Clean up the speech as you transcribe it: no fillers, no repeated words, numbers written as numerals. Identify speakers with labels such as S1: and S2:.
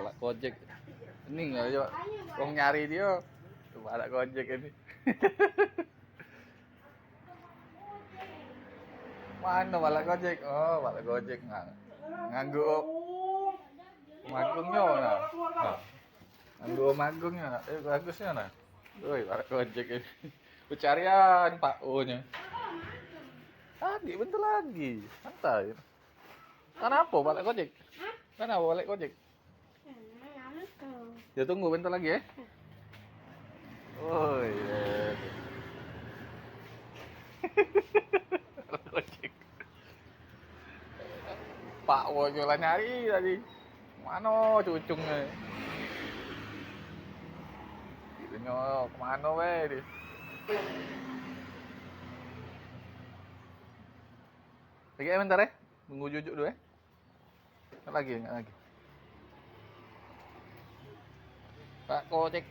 S1: balak Gojek. Ini nggak coba. Kong nyari dia. Balak Gojek ini. Mana balak Gojek? Oh, balak Gojek nganggu magungnya nah. Nganggu magungnya. Bagusnya nah. Woi, balak Gojek ini. Pencarian Pak O-nya. Tadi bentar lagi. Santai. Kenapa balik Gojek? Kenapa balik Gojek? Ya tunggu bentar lagi ya. Oh iya. Gojek. Pak Wojola nyari tadi. Mana cucungnya? Ini kemana weh? Lagi bentar ya. Tunggu jujuk dulu ya. Nggak lagi. Pak Gojek.